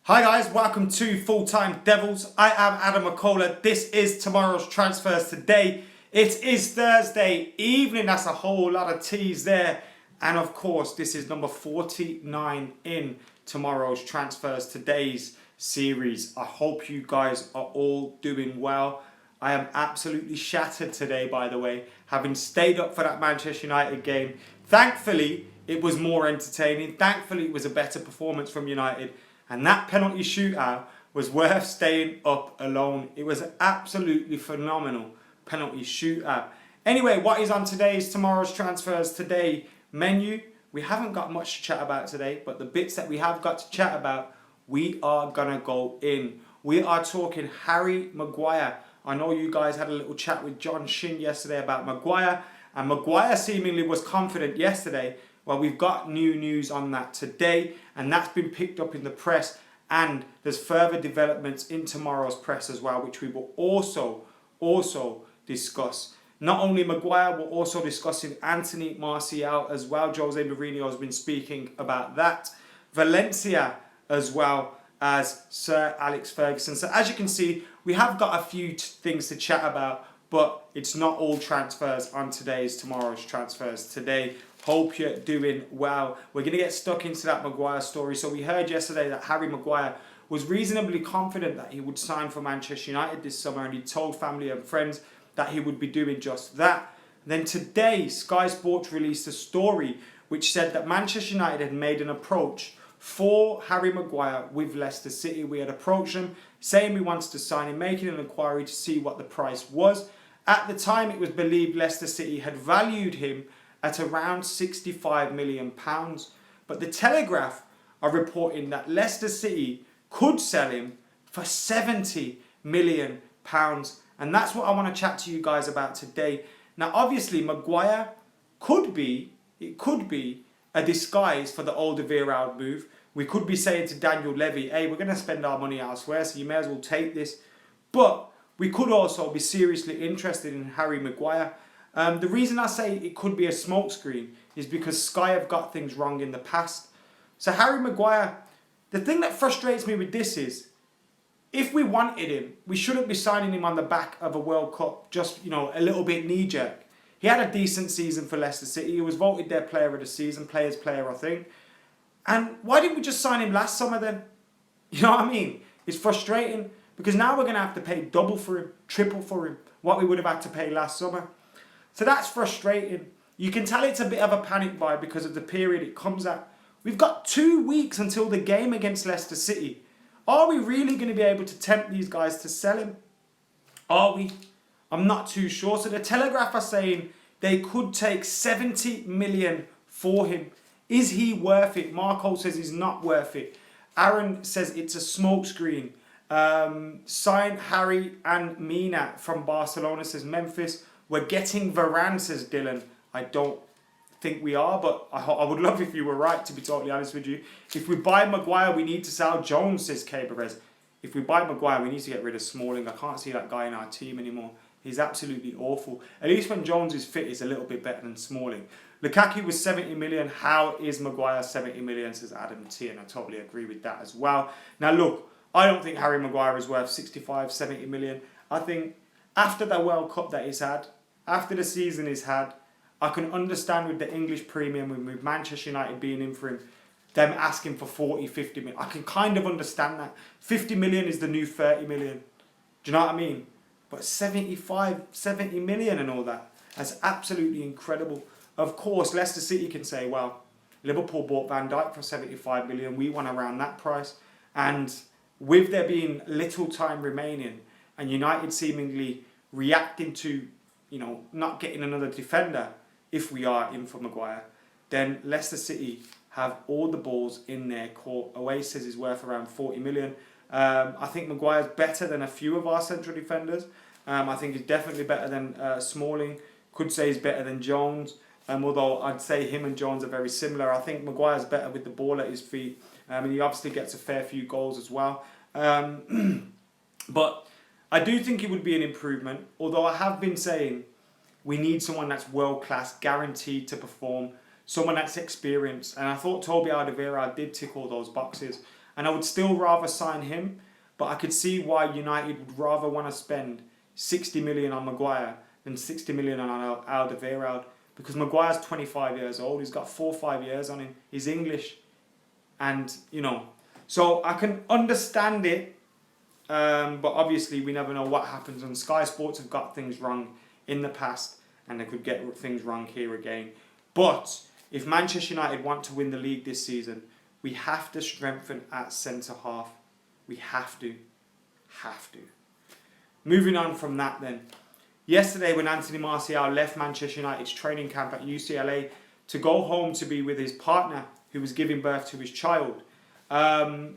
Hi guys, welcome to Full Time Devils. I am Adam McCullough. This is tomorrow's transfers today. It is Thursday evening. That's a whole lot of teas there. And of course, this is number 49 in tomorrow's transfers today's series. I hope you guys are all doing well. I am absolutely shattered today, by the way, having stayed up for that Manchester United game. Thankfully, it was more entertaining. Thankfully, it was a better performance from United. And that penalty shootout was worth staying up alone. It was an absolutely phenomenal penalty shootout. Anyway, what is on tomorrow's transfers today menu? We haven't got much to chat about today, but the bits that we have got to chat about, we are going to go in. We are talking Harry Maguire. I know you guys had a little chat with John Shin yesterday about Maguire, and Maguire seemingly was confident yesterday. Well, we've got new news on that today, and that's been picked up in the press, and there's further developments in tomorrow's press as well, which we will also discuss. Not only Maguire, we're also discussing Anthony Martial as well. Jose Mourinho has been speaking about that. Valencia as well as Sir Alex Ferguson. So as you can see, we have got a few things to chat about, but it's not all transfers on tomorrow's transfers today. Hope you're doing well. We're going to get stuck into that Maguire story. So we heard yesterday that Harry Maguire was reasonably confident that he would sign for Manchester United this summer, and he told family and friends that he would be doing just that. Then today, Sky Sports released a story which said that Manchester United had made an approach for Harry Maguire with Leicester City. We had approached them saying we wanted to sign him, making an inquiry to see what the price was. At the time, it was believed Leicester City had valued him at around £65 million. But the Telegraph are reporting that Leicester City could sell him for £70 million. And that's what I want to chat to you guys about today. Now, obviously, Maguire could be a disguise for the Alderweireld move. We could be saying to Daniel Levy, hey, we're going to spend our money elsewhere, so you may as well take this. But we could also be seriously interested in Harry Maguire. The reason I say it could be a smokescreen is because Sky have got things wrong in the past. So Harry Maguire, the thing that frustrates me with this is, if we wanted him, we shouldn't be signing him on the back of a World Cup, just, a little bit knee-jerk. He had a decent season for Leicester City. He was voted their player of the season, players player, I think. And why didn't we just sign him last summer then? You know what I mean? It's frustrating because now we're going to have to pay double for him, triple for him, what we would have had to pay last summer. So that's frustrating. You can tell it's a bit of a panic buy because of the period it comes at. We've got 2 weeks until the game against Leicester City. Are we really going to be able to tempt these guys to sell him? Are we? I'm not too sure. So the Telegraph are saying they could take 70 million for him. Is he worth it? Marco says he's not worth it. Aaron says it's a smokescreen. Sign Harry and Mina from Barcelona, says Memphis. We're getting Varane, says Dylan. I don't think we are, but I would love if you were right, to be totally honest with you. If we buy Maguire, we need to sell Jones, says K. Perez. If we buy Maguire, we need to get rid of Smalling. I can't see that guy in our team anymore. He's absolutely awful. At least when Jones is fit, he's a little bit better than Smalling. Lukaku was 70 million. How is Maguire 70 million, says Adam T. And I totally agree with that as well. Now look, I don't think Harry Maguire is worth 65, 70 million. I think after the World Cup that he's had, after the season he's had, I can understand with the English premium, with Manchester United being in for him, them asking for 40, 50 million. I can kind of understand that. 50 million is the new 30 million. Do you know what I mean? But 75, 70 million and all that, that's absolutely incredible. Of course, Leicester City can say, well, Liverpool bought Van Dijk for 75 million. We want around that price. And with there being little time remaining and United seemingly reacting to, not getting another defender, if we are in for Maguire, then Leicester City have all the balls in their court. Away says he's worth around 40 million. I think Maguire's better than a few of our central defenders. I think he's definitely better than Smalling. Could say he's better than Jones. Although I'd say him and Jones are very similar. I think Maguire's better with the ball at his feet. And he obviously gets a fair few goals as well. But I do think it would be an improvement. Although I have been saying we need someone that's world-class, guaranteed to perform. Someone that's experienced. And I thought Toby Alderweireld did tick all those boxes. And I would still rather sign him, but I could see why United would rather want to spend 60 million on Maguire than 60 million on Alderweireld, because Maguire's 25 years old. He's got 4 or 5 years on him. He's English, and so I can understand it, but obviously we never know what happens. And Sky Sports have got things wrong in the past, and they could get things wrong here again. But if Manchester United want to win the league this season, we have to strengthen at centre half. We have to. Moving on from that then. Yesterday when Anthony Martial left Manchester United's training camp at UCLA to go home to be with his partner who was giving birth to his child, a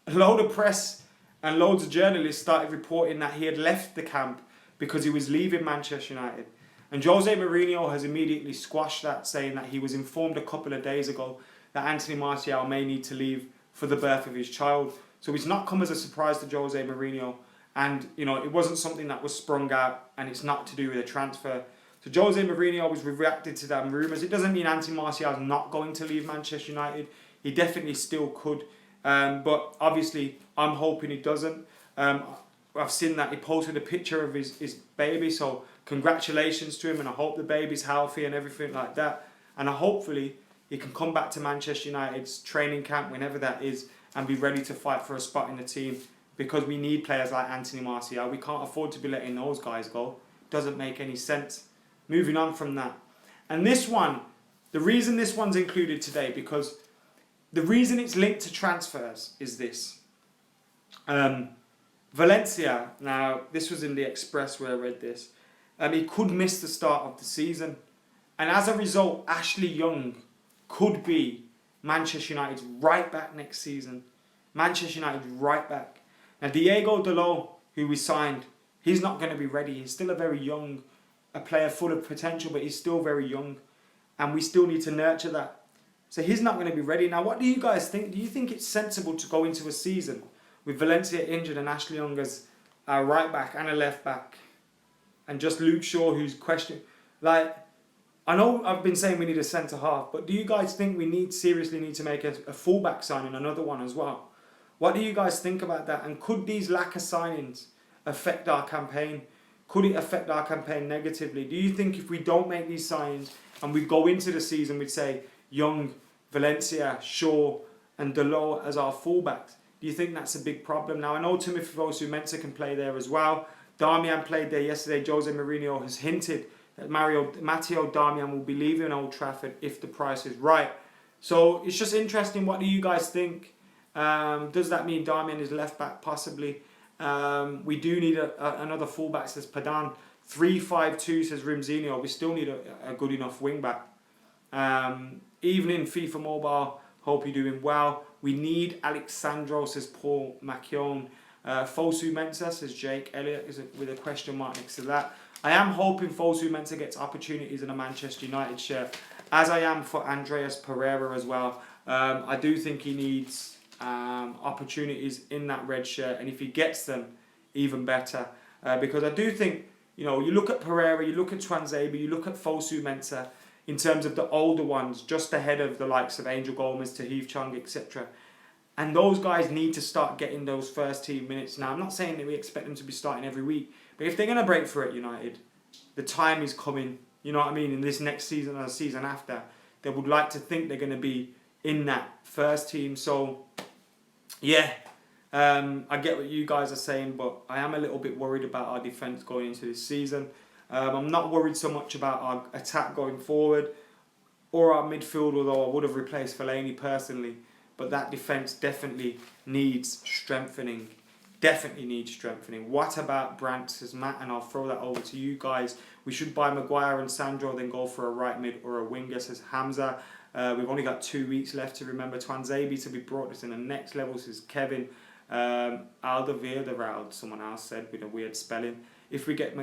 load of press and loads of journalists started reporting that he had left the camp because he was leaving Manchester United. And Jose Mourinho has immediately squashed that, saying that he was informed a couple of days ago that Anthony Martial may need to leave for the birth of his child. So it's not come as a surprise to Jose Mourinho. And, it wasn't something that was sprung out, and it's not to do with a transfer. So Jose Mourinho was reacted to them rumours. It doesn't mean Anthony Martial is not going to leave Manchester United. He definitely still could. But obviously, I'm hoping he doesn't. I've seen that he posted a picture of his baby, so congratulations to him, and I hope the baby's healthy and everything like that. And hopefully he can come back to Manchester United's training camp, whenever that is, and be ready to fight for a spot in the team, because we need players like Anthony Martial. We can't afford to be letting those guys go. Doesn't make any sense. Moving on from that. And this one, the reason this one's included today, because the reason it's linked to transfers is this. Valencia, now this was in the Express where I read this, he could miss the start of the season, and as a result Ashley Young could be Manchester United's right back next season. Manchester United's right back. Now Diego Dalot, who we signed, he's not going to be ready. He's still a player full of potential, but he's still very young, and we still need to nurture that. So he's not going to be ready. Now what do you guys think? Do you think it's sensible to go into a season with Valencia injured and Ashley Young as a right back and a left back, and just Luke Shaw, who's questioned? I know I've been saying we need a centre half, but do you guys think we seriously need to make a fullback signing, another one as well? What do you guys think about that? And could these lack of signings affect our campaign? Could it affect our campaign negatively? Do you think if we don't make these signings and we go into the season with, say, Young, Valencia, Shaw and Dalot as our fullbacks, do you think that's a big problem? Now I know Timothy Fosu-Mensah can play there as well. Darmian played there yesterday. Jose Mourinho has hinted that Matteo Darmian will be leaving Old Trafford if the price is right. So it's just interesting. What do you guys think? Does that mean Darmian is left back? Possibly. We do need another fullback, says Padan. 3-5-2, says Rimzinho. We still need a good enough wing back. Even in FIFA Mobile, hope you're doing well. We need Alexandro, says Paul Macchione. Fosu-Mensah, says Jake Elliott, with a question mark next to that. I am hoping Fosu-Mensah gets opportunities in a Manchester United shirt, as I am for Andreas Pereira as well. I do think he needs opportunities in that red shirt, and if he gets them, even better. Because I do think, you look at Pereira, you look at Twanzebe, you look at Fosu-Mensah, in terms of the older ones, just ahead of the likes of Angel Gomez, Tahith Chong, etc. And those guys need to start getting those first team minutes now. I'm not saying that we expect them to be starting every week, but if they're going to break through at United, the time is coming, you know what I mean, in this next season or the season after, they would like to think they're going to be in that first team. So, yeah, I get what you guys are saying, but I am a little bit worried about our defence going into this season. I'm not worried so much about our attack going forward or our midfield, although I would have replaced Fellaini personally. But that defence definitely needs strengthening. Definitely needs strengthening. What about Brandt, says Matt, and I'll throw that over to you guys. We should buy Maguire and Sandro, then go for a right mid or a winger, says Hamza. We've only got 2 weeks left to remember Twanzebe to be brought this in the next level, says Kevin. Alderweireld, someone else said with a weird spelling. If we get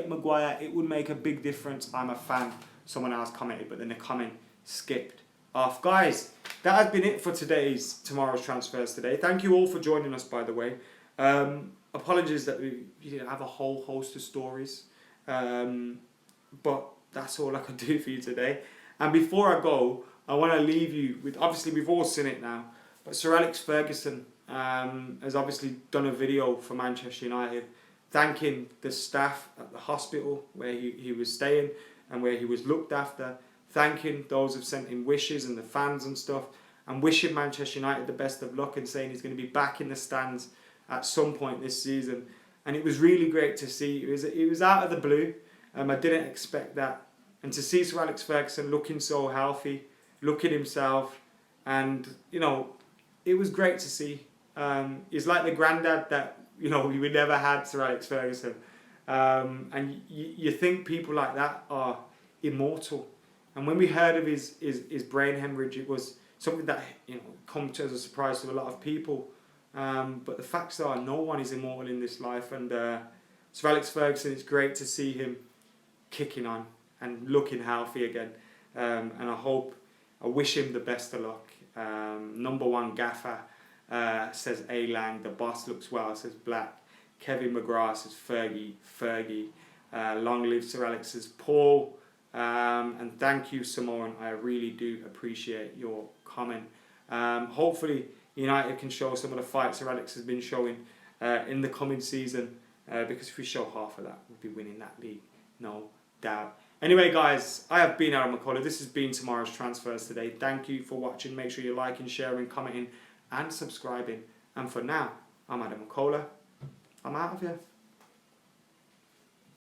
Maguire, it would make a big difference. I'm a fan, someone else commented, but then the comment skipped off. Guys, that has been it for tomorrow's transfers today. Thank you all for joining us, by the way. Apologies that we didn't have a whole host of stories, but that's all I could do for you today. And before I go, I want to leave you with, obviously we've all seen it now, But Sir Alex Ferguson has obviously done a video for Manchester United thanking the staff at the hospital where he was staying and where he was looked after, thanking those who've sent him wishes and the fans and stuff, and wishing Manchester United the best of luck and saying he's going to be back in the stands at some point this season. And it was really great to see. It was out of the blue. I didn't expect that. And to see Sir Alex Ferguson looking so healthy, looking himself, and, you know, it was great to see. He's like the granddad that, you know, we never had, Sir Alex Ferguson. And you think people like that are immortal. And when we heard of his brain hemorrhage, it was something that, you know, come as a surprise to a lot of people. But the facts are, no one is immortal in this life. And Sir Alex Ferguson, it's great to see him kicking on and looking healthy again. And I wish him the best of luck. Number one gaffer says A-Lang. The boss looks well, says Black. Kevin McGrath says Fergie. Long live Sir Alex, says Paul. And thank you, Simone. I really do appreciate your comment. Hopefully United can show some of the fights Sir Alex has been showing in the coming season, because if we show half of that, we'll be winning that league, no doubt. Anyway, guys, I have been Adam McCullough. This has been tomorrow's transfers today. Thank you for watching. Make sure you're liking, sharing, commenting, and subscribing. And for now, I'm Adam McCullough. I'm out of here.